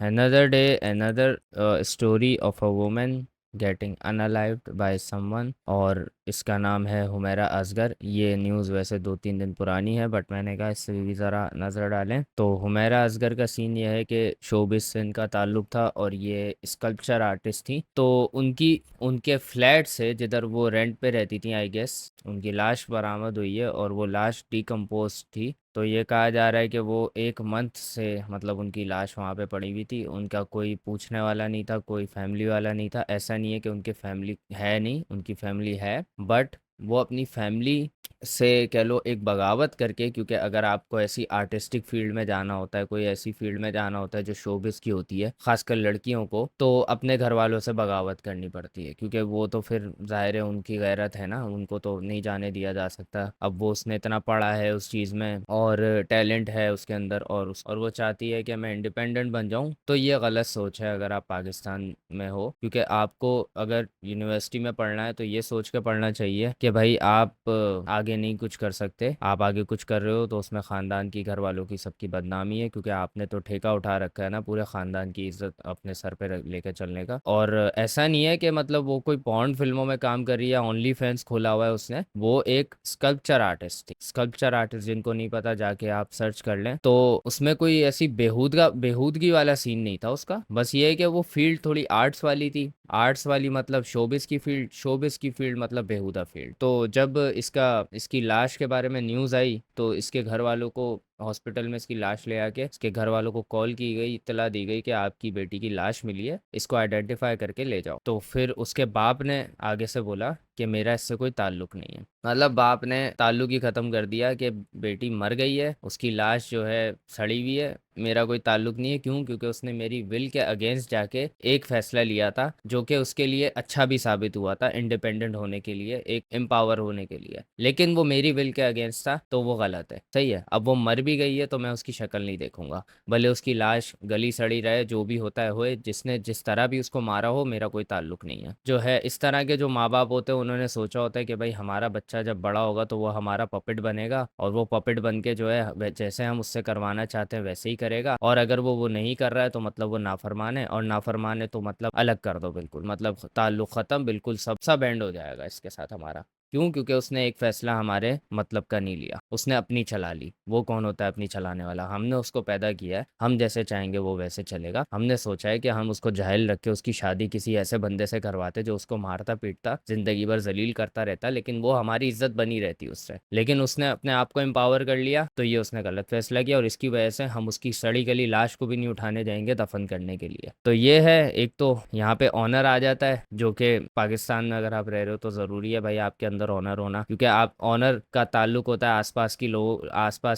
Another day, another story of a woman getting unalived by someone. और इसका नाम है हुमैरा असगर। ये न्यूज़ वैसे 2-3 दिन पुरानी है, बट मैंने कहा इससे भी ज़रा नज़र डालें। तो हुमैरा असगर का सीन ये है कि शोबिस से इनका ताल्लुक़ था और ये स्कल्पचर आर्टिस्ट थी। तो उनकी उनके फ्लैट से जिधर वो रेंट पे रहती थी, आई गेस उनकी लाश बरामद हुई है और वो लाश डिकम्पोज थी। तो ये कहा जा रहा है कि वो 1 मंथ से मतलब उनकी लाश वहाँ पे पड़ी हुई थी। उनका कोई पूछने वाला नहीं था, कोई फैमिली वाला नहीं था। ऐसा नहीं है कि उनकी फैमिली है नहीं, उनकी फैमिली है, बट वो अपनी फैमिली से कह लो एक बगावत करके, क्योंकि अगर आपको ऐसी आर्टिस्टिक फील्ड में जाना होता है, कोई ऐसी फील्ड में जाना होता है जो शोबिस की होती है, खासकर लड़कियों को, तो अपने घर वालों से बगावत करनी पड़ती है, क्योंकि वो तो फिर ज़ाहिर है उनकी गैरत है ना, उनको तो नहीं जाने दिया जा सकता। अब वो उसने इतना पढ़ा है उस चीज़ में और टैलेंट है उसके अंदर, और वो चाहती है कि मैं इंडिपेंडेंट बन जाऊं। तो ये गलत सोच है अगर आप पाकिस्तान में हो, क्योंकि आपको अगर यूनिवर्सिटी में पढ़ना है तो ये सोच के पढ़ना चाहिए कि भाई आप आगे नहीं कुछ कर सकते। आप आगे कुछ कर रहे हो तो उसमें ख़ानदान की, घर वालों की, सबकी बदनामी है, क्योंकि आपने तो ठेका उठा रखा है ना पूरे ख़ानदान की इज्जत अपने सर पे लेकर चलने का। और ऐसा नहीं है कि मतलब वो कोई पॉर्न फिल्मों में काम कर रही है, ओनली फैंस खोला हुआ है उसने। वो एक स्कल्पचर आर्टिस्ट थी। स्कल्पचर आर्टिस्ट जिनको नहीं पता जाके आप सर्च कर लें, तो उसमें कोई ऐसी बेहूदगी वाला सीन नहीं था उसका। बस ये है कि वो फील्ड थोड़ी आर्ट्स वाली थी। आर्ट्स वाली मतलब शोबिस की फील्ड, शोबिस की फील्ड मतलब बेहुदा फील्ड। तो जब इसकी लाश के बारे में न्यूज़ आई तो इसके घर वालों को हॉस्पिटल में इसकी लाश ले आके इसके घर वालों को कॉल की गई, इत्तला दी गई कि आपकी बेटी की लाश मिली है, इसको आइडेंटिफाई करके ले जाओ। तो फिर उसके बाप ने आगे से बोला कि मेरा इससे कोई ताल्लुक नहीं है। मतलब बाप ने ताल्लुक ही ख़त्म कर दिया कि बेटी मर गई है, उसकी लाश जो है सड़ी हुई है, मेरा कोई ताल्लुक नहीं है। क्यों? क्योंकि उसने मेरी विल के अगेंस्ट जाके एक फ़ैसला लिया था जो कि उसके लिए अच्छा भी साबित हुआ था, इंडिपेंडेंट होने के लिए, एक एम्पावर होने के लिए। लेकिन वो मेरी विल के अगेंस्ट था, तो वो गलत है। सही है, अब वो मर भी गई है तो मैं उसकी शक्ल नहीं देखूंगा, भले उसकी लाश गली सड़ी रहे, जो भी होता है होए, जिसने जिस तरह भी उसको मारा हो, मेरा कोई ताल्लुक नहीं है। जो है इस तरह के जो माँ बाप होते हैं, उन्होंने सोचा होता है कि भाई हमारा बच्चा जब बड़ा होगा तो वो हमारा पपेट बनेगा, और वो पपेट बन के जो है जैसे हम उससे करवाना चाहते हैं वैसे ही करेगा। और अगर वो नहीं कर रहा है तो मतलब वो नाफरमान है, और नाफरमान है तो मतलब अलग कर दो बिल्कुल, मतलब ताल्लुक ख़त्म, बिल्कुल सब एंड हो जाएगा इसके साथ हमारा। क्यों? क्योंकि उसने एक फैसला हमारे मतलब का नहीं लिया, उसने अपनी चला ली। वो कौन होता है अपनी चलाने वाला? हमने उसको पैदा किया है, हम जैसे चाहेंगे वो वैसे चलेगा। हमने सोचा है कि हम उसको जाहिल रख के उसकी शादी किसी ऐसे बंदे से करवाते जो उसको मारता पीटता जिंदगी भर जलील करता रहता, लेकिन वो हमारी इज्जत बनी रहती उससे। लेकिन उसने अपने आप को एम्पावर कर लिया, तो ये उसने गलत फैसला किया, और इसकी वजह से हम उसकी सड़ी गली लाश को भी नहीं उठाने जाएंगे दफन करने के लिए। तो ये है, एक तो यहाँ पे ऑनर आ जाता है, जो कि पाकिस्तान में अगर आप रह रहे हो तो ज़रूरी है भाई आपके अंदर ऑनर होना, क्योंकि आप ऑनर का ताल्लुक होता है आसपास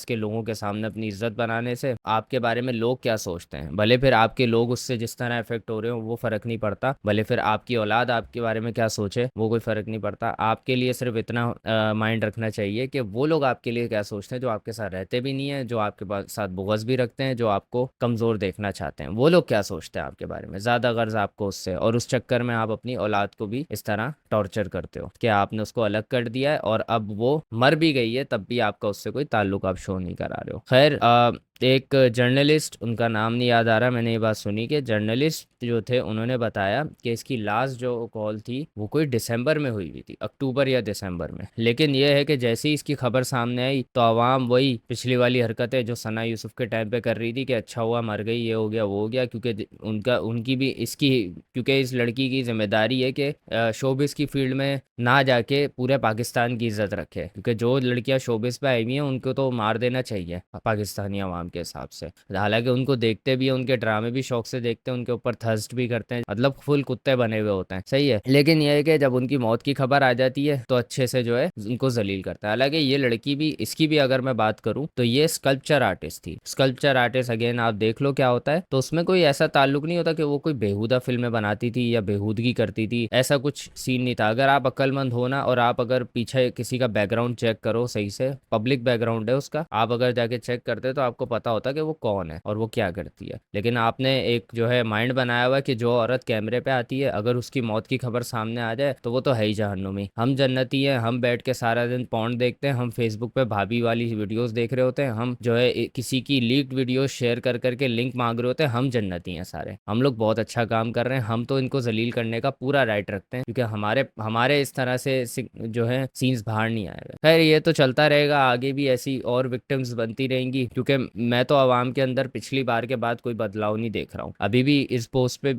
के लोगों के सामने अपनी इज्जत बनाने से। आपके बारे में लोग क्या सोचते हैं, भले फिर आपके लोग उससे जिस तरह इफेक्ट हो रहे हो वो फ़र्क नहीं पड़ता, भले फिर आपकी औलाद आपके बारे में क्या सोचे वो कोई फ़र्क नहीं पड़ता। आपके लिए सिर्फ इतना माइंड रखना चाहिए कि वो लोग आपके लिए क्या सोचते हैं जो आपके साथ रहते भी नहीं है, जो आपके साथ बुग़्ज़ भी रखते हैं, जो आपको कमज़ोर देखना चाहते हैं, वो लोग क्या सोचते हैं आपके बारे में, ज़्यादा गर्ज आपको उससे। और उस चक्कर में आप अपनी औलाद को भी इस तरह टॉर्चर करते हो कि आपने उसको अलग कर दिया है, और अब वो मर भी गई है तब भी आपका उससे कोई ताल्लुक आप शो नहीं करा रहे हो। खैर, एक जर्नलिस्ट, उनका नाम नहीं याद आ रहा, मैंने ये बात सुनी कि जर्नलिस्ट जो थे उन्होंने बताया कि इसकी लास्ट जो कॉल थी वो कोई दिसंबर में हुई थी, अक्टूबर या दिसंबर में। लेकिन ये है कि जैसे ही इसकी खबर सामने आई तो आवाम वही पिछली वाली हरकतें जो सना यूसुफ के टाइम पे कर रही थी कि अच्छा हुआ मर गई, ये हो गया वो हो गया, क्योंकि उनकी भी इसकी, क्योंकि इस लड़की की जिम्मेदारी है कि शोबिस की फील्ड में ना जाके पूरे पाकिस्तान की इज्जत रखे, क्योंकि जो लड़कियां शोबिस पे आई हुई हैं उनको तो मार देना चाहिए पाकिस्तानी आवाम के हिसाब से। हालांकि उनको देखते भी हैं, उनके ड्रामे भी शौक से देखते हैं, उनके ऊपर थर्स्ट भी करते हैं, मतलब फुल कुत्ते बने हुए होते हैं। सही है, लेकिन यह है कि जब उनकी मौत की खबर आ जाती है तो अच्छे से जो है उनको जलील करता है। हालांकि ये लड़की भी, इसकी भी अगर मैं बात करूं तो ये स्कल्पचर आर्टिस्ट थी। स्कल्पचर आर्टिस्ट अगेन आप देख लो क्या होता है, तो उसमें कोई ऐसा ताल्लुक नहीं होता कि वो कोई बेहुदा फिल्में बनाती थी या बेहूदगी करती थी, ऐसा कुछ सीन नहीं था। अगर आप अक्लमंद हो ना, और आप अगर पीछे किसी का बैकग्राउंड चेक करो सही से, पब्लिक बैकग्राउंड है उसका, आप अगर जाके चेक करते तो आपको पता होता कि वो कौन है और वो क्या करती है। लेकिन आपने एक जो है माइंड बनाया हुआ है कि जो औरत कैमरे पे आती है, अगर उसकी मौत की खबर सामने आ जाए तो वो तो है ही जहन्नुमी। हम जन्नती हैं, हम बैठ के सारा दिन पॉन्ड देखते हैं, हम फेसबुक पे भाभी वाली वीडियोस देख रहे होते हैं, हम जो है किसी की लीक्ड वीडियो शेयर कर करके लिंक मांग रहे होते हैं। हम जन्नती हैं सारे, हम लोग बहुत अच्छा काम कर रहे हैं, हम तो इनको जलील करने का पूरा राइट रखते हैं, क्योंकि हमारे हमारे इस तरह से जो है सीन्स बाहर नहीं आएगा। खैर ये तो चलता रहेगा, आगे भी ऐसी और विक्टिम्स बनती रहेंगी, क्योंकि मैं तो आवाम के अंदर पिछली बार के बाद कोई बदलाव नहीं देख रहा हूँ। अभी भी इस पोस्ट पे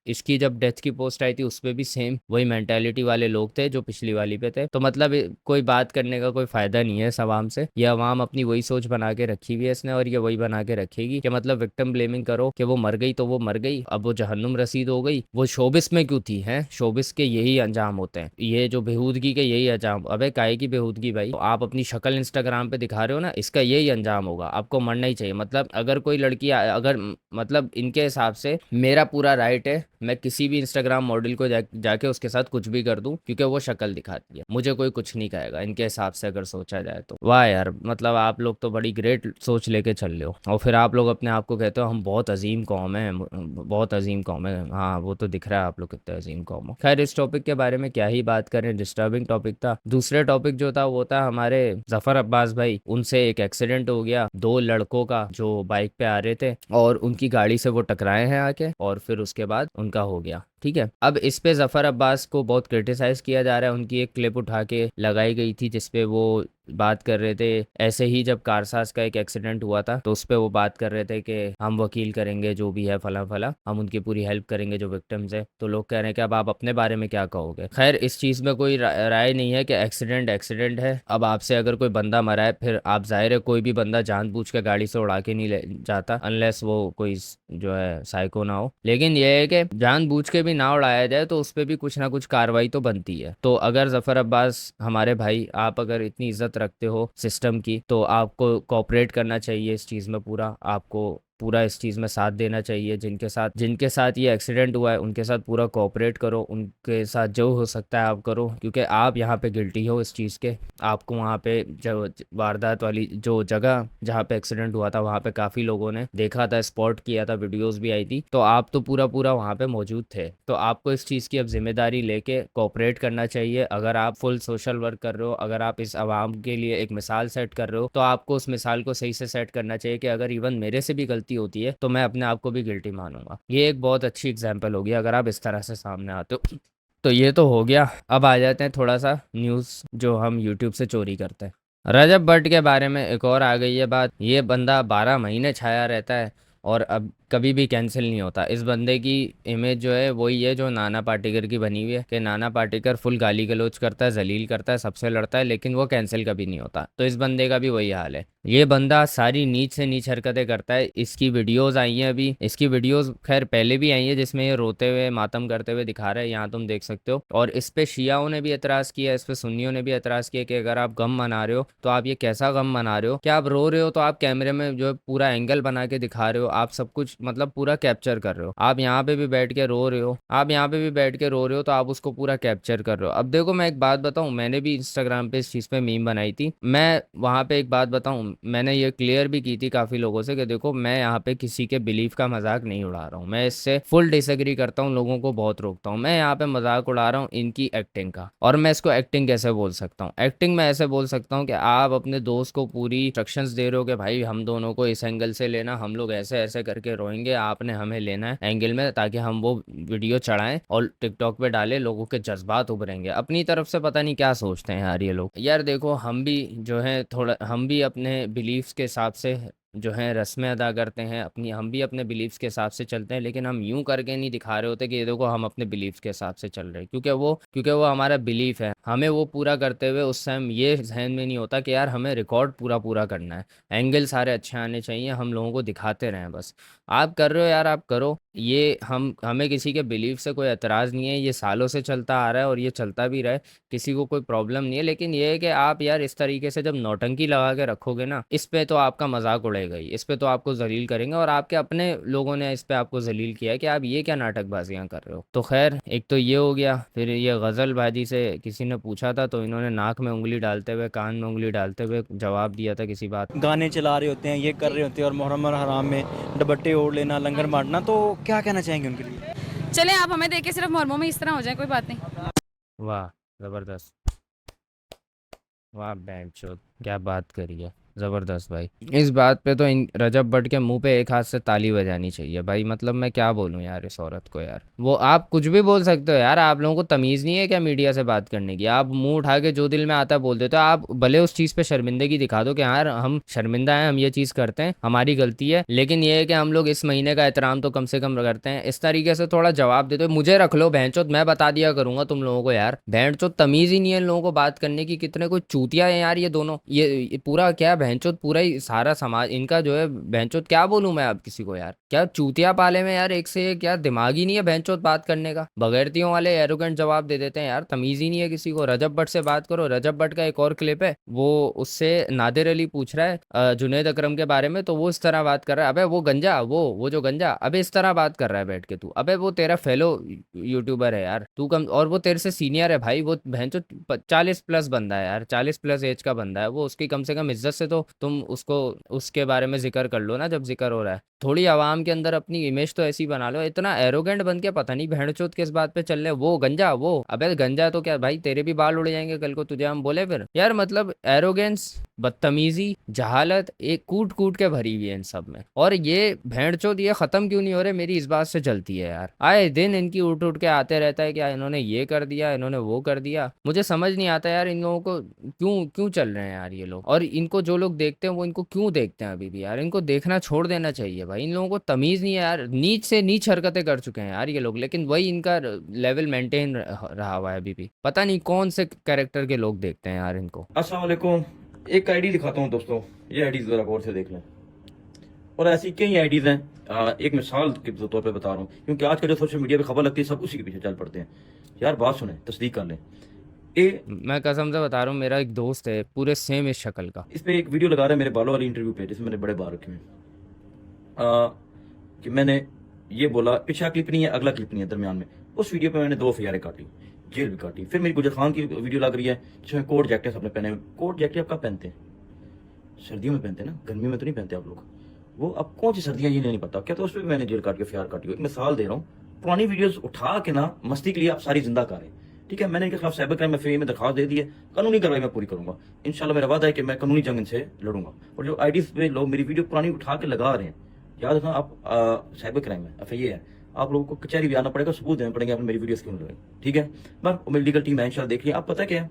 इसकी जब डेथ की पोस्ट आई थी उस पे भी सेम वही मेंटेलिटी वाले लोग थे जो पिछली वाली पे थे। तो मतलब कोई बात करने का कोई फायदा नहीं है इस आवाम से। ये आवाम अपनी वही सोच बना के रखी हुई है इसने, और ये वही बना के रखेगी कि मतलब विक्टिम ब्लेमिंग करो कि वो मर गई तो वो मर गई, अब वो जहन्नुम रसीद हो गई। वो शोबिस में क्यों थी है? शोबिस के यही अंजाम होते हैं, ये जो बेहूदगी के यही अंजाम। अबे काहे की बेहूदगी भाई? तो आप अपनी शक्ल इंस्टाग्राम पे दिखा रहे हो ना, इसका यही अंजाम होगा, आपको मरना ही चाहिए। मतलब अगर कोई लड़की अगर मतलब इनके हिसाब से मेरा पूरा राइट है, मैं किसी भी इंस्टाग्राम मॉडल को जाके उसके साथ कुछ भी कर दूं, क्योंकि वो शक्ल दिखाती है, मुझे कोई कुछ नहीं कहेगा इनके हिसाब से अगर सोचा जाए तो। वाह यार, मतलब आप लोग तो बड़ी ग्रेट सोच लेके चल रहे हो, और फिर आप लोग अपने आप को कहते हो हम बहुत अजीम कौम है, बहुत अजीम कौम है। हाँ वो तो दिख रहा है आप लोग कितने अजीम कौम हो। खैर इस टॉपिक के बारे में क्या ही बात करें, डिस्टर्बिंग टॉपिक था। दूसरे टॉपिक जो था वो था हमारे जफर अब्बास भाई, उनसे एक एक्सीडेंट हो गया दो लड़कों का जो बाइक पे आ रहे थे, और उनकी गाड़ी से वो टकराए हैं आके, और फिर उसके बाद उनका हो गया। ठीक है, अब इस पे जफर अब्बास को बहुत क्रिटिसाइज किया जा रहा है। उनकी एक क्लिप उठा के लगाई गई थी जिसपे वो बात कर रहे थे, ऐसे ही जब कारसाज का एक एक्सीडेंट हुआ था तो उस पे वो बात कर रहे थे कि हम वकील करेंगे जो भी है फला फला, हम उनकी पूरी हेल्प करेंगे जो विक्टिम्स है। तो लोग कह रहे हैं कि अब आप अपने बारे में क्या कहोगे? खैर इस चीज़ में कोई राय नहीं है कि एक्सीडेंट एक्सीडेंट है। अब आपसे अगर कोई बंदा मरा है, फिर आप जाहिर है कोई भी बंदा जानबूझ के गाड़ी से उड़ा के नहीं ले जाता, अनलेस वो कोई जो है साइको ना हो। लेकिन यह है कि जानबूझ के भी ना उड़ाया जाए तो उस पर भी कुछ ना कुछ कार्रवाई तो बनती है। तो अगर जफर अब्बास हमारे भाई, आप अगर इतनी इज्जत रखते हो सिस्टम की, तो आपको कोऑपरेट करना चाहिए इस चीज़ में, पूरा आपको पूरा इस चीज़ में साथ देना चाहिए। जिनके साथ ये एक्सीडेंट हुआ है उनके साथ पूरा कोऑपरेट करो, उनके साथ जो हो सकता है आप करो, क्योंकि आप यहाँ पे गिल्टी हो इस चीज़ के। आपको वहाँ पे जो वारदात वाली जो जगह जहाँ पे एक्सीडेंट हुआ था वहाँ पे काफ़ी लोगों ने देखा था, स्पॉट किया था, वीडियोस भी आई थी, तो आप तो पूरा पूरा वहाँ पे मौजूद थे। तो आपको इस चीज़ की अब जिम्मेदारी लेके कोऑपरेट करना चाहिए। अगर आप फुल सोशल वर्क कर रहे हो, अगर आप इस आवाम के लिए एक मिसाल सेट कर रहे हो, तो आपको उस मिसाल को सही से सेट करना चाहिए कि अगर इवन मेरे से भी गलती होती है तो मैं अपने आप को भी गिल्टी मानूंगा। ये एक बहुत अच्छी एग्जाम्पल होगी अगर आप इस तरह से सामने आते हो। तो ये तो हो गया, अब आ जाते हैं थोड़ा सा न्यूज़ जो हम यूट्यूब से चोरी करते हैं। रजब भट्ट के बारे में एक और आ गई है बात। ये बंदा 12 महीने छाया रहता है और अब कभी भी कैंसिल नहीं होता। इस बंदे की इमेज जो है वही है जो नाना पाटेकर की बनी हुई है, कि नाना पाटेकर फुल गाली गलौज करता है, जलील करता है, सबसे लड़ता है, लेकिन वो कैंसिल कभी नहीं होता। तो इस बंदे का भी वही हाल है। ये बंदा सारी नीच से नीच हरकतें करता है। इसकी वीडियोस आई हैं, अभी इसकी वीडियोस खैर पहले भी आई है जिसमें ये रोते हुए मातम करते हुए दिखा रहा है, यहाँ तुम देख सकते हो। और इस पे शियाओं ने भी एतराज़ किया, इस पे सुन्नियों ने भी एतराज़ किया कि अगर आप गम मना रहे हो तो आप ये कैसा गम मना रहे हो, क्या आप रो रहे हो तो आप कैमरे में जो है पूरा एंगल बना के दिखा रहे हो, आप सब कुछ मतलब पूरा कैप्चर कर रहे हो। आप यहाँ पे भी बैठ के रो रहे हो, आप यहाँ पे भी बैठ के रो रहे हो, तो आप उसको पूरा कैप्चर कर रहे हो। अब देखो मैं एक बात बताऊं, मैंने भी इंस्टाग्राम पे इस चीज़ पे मीम बनाई थी। मैं वहाँ पे एक बात बताऊं, मैंने ये क्लियर भी की थी काफ़ी लोगों से कि देखो मैं यहाँ पे किसी के बिलीफ का मजाक नहीं उड़ा रहा हूँ, मैं इससे फुल डिसएग्री करता हूँ, लोगों को बहुत रोकता हूँ। मैं यहाँ पे मजाक उड़ा रहा हूँ इनकी एक्टिंग का। और मैं इसको एक्टिंग कैसे बोल सकता हूँ? एक्टिंग मैं ऐसे बोल सकता हूँ कि आप अपने दोस्त को पूरी इंस्ट्रक्शंस दे रहे हो कि भाई हम दोनों को इस एंगल से लेना, हम लोग ऐसे ऐसे करके रोएंगे, आपने हमें लेना है एंगल में, ताकि हम वो वीडियो चढ़ाएं और टिकटॉक पे डालें, लोगों के जज्बात उभरेंगे। अपनी तरफ से पता नहीं क्या सोचते हैं यार ये लोग। यार देखो हम भी जो है थोड़ा, हम भी अपने बिलीफ्स के हिसाब से जो है रस्में अदा करते हैं अपनी, हम भी अपने बिलीफ्स के हिसाब से चलते हैं, लेकिन हम यूं करके नहीं दिखा रहे होते कि ये देखो हम अपने बिलीफ्स के हिसाब से चल रहे हैं, क्योंकि वो हमारा बिलीफ है। हमें वो पूरा करते हुए उस टाइम ये जहन में नहीं होता कि यार हमें रिकॉर्ड पूरा पूरा करना है, एंगल सारे अच्छे आने चाहिए, हम लोगों को दिखाते रहें बस। आप कर रहे हो यार, आप करो। ये हमें किसी के बिलीफ से कोई एतराज़ नहीं है, ये सालों से चलता आ रहा है और ये चलता भी रहा है, किसी को कोई प्रॉब्लम नहीं है। लेकिन ये है कि आप यार इस तरीके से जब नौटंकी लगा के रखोगे ना, इस पे तो आपका मजाक उड़ेगा। चलेगा ही, इस पे तो आपको जलील करेंगे और आपके अपने लोगों ने इस पे आपको जलील किया है कि आप ये क्या नाटकबाजियां कर रहे हो। तो खैर एक तो ये हो गया, फिर ये गज़ल बाजी से किसी ने पूछा था तो इन्होंने नाक में उंगली डालते हुए, कान में उंगली डालते हुए जवाब दिया था किसी बात। गाने चला रहे होते हैं, ये कर रहे होते हैं, और मुहर्रम और हराम में दुपट्टे ओढ़ लेना, लंगर बांटना, तो क्या कहना चाहेंगे उनके लिए? चले आप हमें देख के सिर्फ मुहर्रम में इस तरह हो जाए, कोई बात नहीं। वाह ज़बरदस्त, वाह बैंचोद, क्या बात करी है, ज़बरदस्त भाई। इस बात पे तो इन रजब भट्ट के मुंह पे एक हाथ से ताली बजानी चाहिए भाई। मतलब मैं क्या बोलूं यार इस औरत को यार, वो आप कुछ भी बोल सकते हो यार, आप लोगों को तमीज़ नहीं है क्या मीडिया से बात करने की? आप मुंह उठा के जो दिल में आता है बोल देते हो। आप भले उस चीज़ पे शर्मिंदगी दिखा दो कि यार हम शर्मिंदा हैं, हम ये चीज़ करते हैं, हमारी गलती है, लेकिन ये है कि हम लोग इस महीने का एहतराम तो कम से कम करते हैं। इस तरीके से थोड़ा जवाब देते हो, मुझे रख लो भैंचोद, मैं बता दिया करूंगा तुम लोगों को यार। भैंचोद तमीज़ ही नहीं है इन लोगों को बात करने की, कितने कोई चूतिया है यार ये दोनों। ये पूरा क्या भैंचोद, पूरा ही सारा समाज इनका जो है भैंचोद, क्या बोलूं मैं अब किसी को यार, क्या चूतिया पाले में यार, एक से एक, क्या दिमाग ही नहीं है भैंचोद बात करने का, बगैरतियों वाले एरोगेंट जवाब दे देते हैं यार, तमीज ही नहीं है किसी को। रजब भट्ट से बात करो, रजब भट्ट का एक और क्लिप है, वो उससे नादिर अली पूछ रहा है जुनैद अकरम के बारे में, तो वो इस तरह बात कर रहा है, अबे वो गंजा, वो जो गंजा, अबे इस तरह बात कर रहा है बैठ के तू, अबे वो तेरा फेलो यूट्यूबर है यार तू, कम, और वो तेरे से सीनियर है भाई, वो भैंचोद 40+ बंदा है यार, 40+ एज का बंदा है वो, उसकी कम से कम इज्जत से तो तुम उसको उसके बारे में जिक्र कर लो ना जब जिक्र हो रहा है। थोड़ी आवाम के अंदर अपनी इमेज तो ऐसी बना लो। इतना एरोगेंट बन के पता नहीं भेड़चोद किस बात पे चल रहे, वो गंजा, वो अबे गंजा तो क्या भाई, तेरे भी बाल उड़ जाएंगे कल को तुझे हम बोले फिर यार। मतलब एरोगेंस, बदतमीजी, जहालत एक कूट कूट के भरी हुई है इन सब में। और ये भेड़चोद ये खत्म क्यों नहीं हो रहे, मेरी इस बात से चलती है यार। आए दिन इनकी उठ उठ के आते रहता है कि इन्होंने ये कर दिया, इन्होंने वो कर दिया। मुझे समझ नहीं आता यार इन लोगों को क्यों क्यों चल रहे हैं यार ये लोग, और इनको जो लोग देखते हैं वो इनको क्यों देखते हैं अभी भी यार। इनको देखना छोड़ देना चाहिए भाई, इन लोगों को तमीज नहीं है यार, नीच से नीच हरकतें कर चुके हैं यार ये लोग, लेकिन वही इनका लेवल मेंटेन रहा हुआ है अभी भी। पता नहीं कौन से कैरेक्टर के लोग देखते हैं यार इनको। अस्सलाम वालेकुम, एक आईडी दिखाता हूँ दोस्तों, ये आईडी जरा गौर से देख लें, और ऐसी कई आईडीज हैं। एक मिसाल के तौर पे बता रहा हूँ, क्योंकि आज का जो सोशल मीडिया पे खबर लगती है सब उसी के पीछे चल पड़ते हैं यार। बात सुने, तस्दीक कर लें, मैं कसम से बता रहा हूँ, मेरा एक दोस्त है पूरे सेम इस शक्ल का, इस पे एक वीडियो लगा रहा है मेरे बालों वाली इंटरव्यू पे, जिसमें मैंने बड़े बाल रखे हैं, कि मैंने ये बोला, पिछला क्लिप नहीं है अगला क्लिप नहीं है, दरमियान में उस वीडियो पे मैंने 2 FIR काटी, जेल भी काटी। फिर मेरी गुजर खान की वीडियो लग रही है जिसमें कोट जैकेट सबने पहने। कोट जैकेट आप कब पहनते हैं? सर्दियों में पहनते हैं ना, गर्मियों में तो नहीं पहनते आप लोग। वो अब कौन सी सर्दियां ये नहीं पता क्या, तो उस पर मैंने जेल काट के FIR काटी। एक मिसाल दे रहा हूँ, पुरानी वीडियोस उठा के ना मस्ती के लिए आप सारी जिंदा करें, ठीक है। मैंने इनके खिलाफ साइबर क्राइम FIA में दरखास्त दे दी है, कानूनी कार्रवाई मैं पूरी करूंगा इंशाल्लाह। मेरा वादा है कि मैं कानूनी जंग इनसे लड़ूंगा। और जो आईडीज पे लोग मेरी वीडियो पुरानी उठा के लगा रहे हैं, याद रखना आप, साइबर क्राइम है, FIA है, आप लोगों को कचहरी भी आना पड़ेगा, सबूत देने पड़ेंगे आपने मेरी वीडियोस क्यों लगाई, ठीक है। बस मेरी लीगल टीम है इंशाल्लाह, देख लिया। आप पता क्या है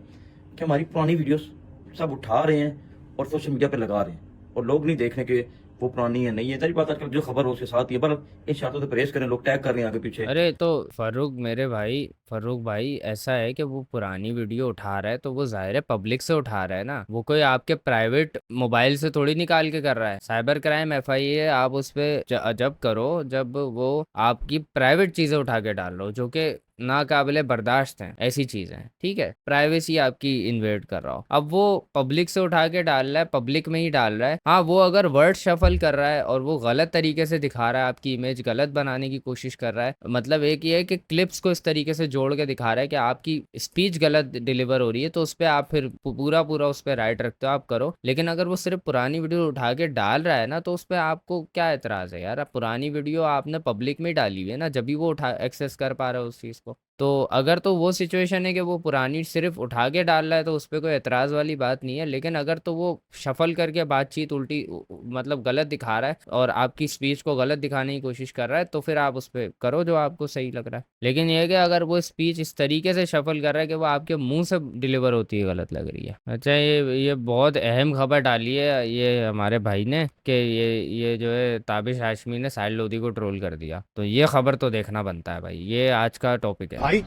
कि हमारी पुरानी वीडियोस सब उठा रहे हैं और सोशल मीडिया पे लगा रहे हैं, और लोग नहीं देखने के वो पुरानी है नहीं है, तेरी बात आजकल जो खबर हो उसके साथ ही है। पर इन शर्तों से परहेज करें, लोग टैग कर रहे हैं आगे पीछे। अरे तो फर्रुख मेरे भाई, फर्रुख भाई ऐसा है कि वो पुरानी वीडियो उठा रहा है तो वो जाहिर है पब्लिक से उठा रहा है ना, वो कोई आपके प्राइवेट मोबाइल से थोड़ी निकाल के कर रहा है। साइबर क्राइम FIA आप उस पर जब करो जब वो आपकी प्राइवेट चीजें उठा के डाल लो जो कि नाकाबिले बर्दाश्त हैं, ऐसी चीजें, ठीक है, प्राइवेसी आपकी इन्वेड कर रहा हो। अब वो पब्लिक से उठा के डाल रहा है, पब्लिक में ही डाल रहा है। हाँ वो अगर वर्ड शफल कर रहा है और वो गलत तरीके से दिखा रहा है, आपकी इमेज गलत बनाने की कोशिश कर रहा है, मतलब एक ये है कि क्लिप्स को इस तरीके से जोड़ के दिखा रहा है कि आपकी स्पीच गलत डिलीवर हो रही है, तो उस पर आप फिर पूरा पूरा उस पर राइट रखते हो, आप करो। लेकिन अगर वो सिर्फ पुरानी वीडियो उठा के डाल रहा है ना, तो उस पर आपको क्या एतराज है यार? पुरानी वीडियो आपने पब्लिक में डाली हुई है ना, जब भी वो उठा एक्सेस कर पा रहा है उस चीज़ को। तो अगर तो वो सिचुएशन है कि वो पुरानी सिर्फ उठा के डाल रहा है तो उस पर कोई एतराज़ वाली बात नहीं है। लेकिन अगर तो वो शफल करके बातचीत उल्टी मतलब गलत दिखा रहा है और आपकी स्पीच को गलत दिखाने की कोशिश कर रहा है, तो फिर आप उस पर करो जो आपको सही लग रहा है। लेकिन ये है कि अगर वो स्पीच इस तरीके से शफल कर रहा है कि वो आपके मुंह से डिलीवर होती है गलत लग रही है। अच्छा ये बहुत अहम खबर डाली है ये हमारे भाई ने कि ये जो है ताबिश हाशमी ने साहिल लोधी को ट्रोल कर दिया, तो ये खबर तो देखना बनता है भाई, ये आज का टॉपिक है भाई।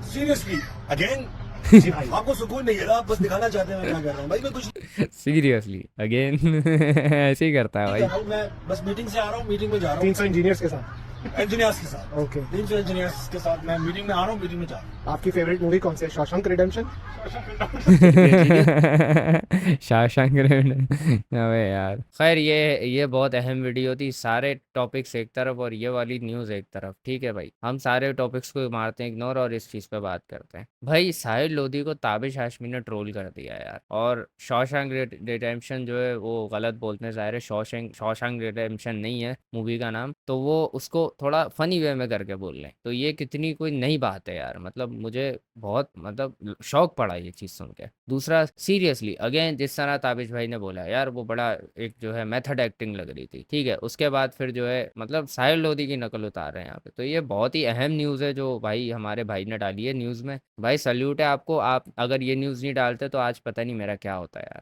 सीरियसली अगेन जी भाई, आपको सुकून नहीं है ना, आप बस दिखाना चाहते हैं मैं क्या कर रहा हूँ भाई, मैं कुछ सीरियसली अगेन ऐसे ही करता है भाई। भाई मैं बस मीटिंग से आ रहा हूँ, मीटिंग में जा रहा हूँ 300 इंजीनियर्स के साथ। इंजीनियर्स के साथ। ओके, 300 इंजीनियर्स के साथ मैं मीटिंग में आ रहा हूँ, मीटिंग में जा रहा हूँ। आपकी फेवरेट मूवी कौन सी है? Shawshank redemption? शाशांक अबे यार, खैर ये बहुत अहम वीडियो थी। सारे टॉपिक्स एक तरफ और ये वाली न्यूज़ एक तरफ। ठीक है भाई, हम सारे टॉपिक्स को मारते हैं इग्नोर और इस चीज़ पे बात करते हैं। भाई साहिल लोधी को ताबिश हाशमी ने ट्रोल कर दिया यार, और शॉशैंक रिडेम्पशन जो है वो गलत बोलते हैं, ज़ाहिर है शॉशैंक रिडेम्पशन नहीं है मूवी का नाम, तो वो उसको थोड़ा फनी वे में करके बोल रहे हैं। तो ये कितनी कोई नई बात है यार, मतलब मुझे बहुत मतलब शौक पड़ा ये चीज़ सुन के। दूसरा, सीरियसली अगेन जिस तरह ताबिश भाई ने बोला यार, वो बड़ा एक जो है मेथड एक्टिंग लग रही थी। ठीक है, उसके बाद फिर जो है मतलब साहिल लोधी की नकल उतार रहे हैं यहाँ पे। तो ये बहुत ही अहम न्यूज़ है जो भाई हमारे भाई ने डाली है न्यूज़ में। भाई सल्यूट है आपको, आप अगर ये न्यूज़ नहीं डालते तो आज पता नहीं मेरा क्या होता यार।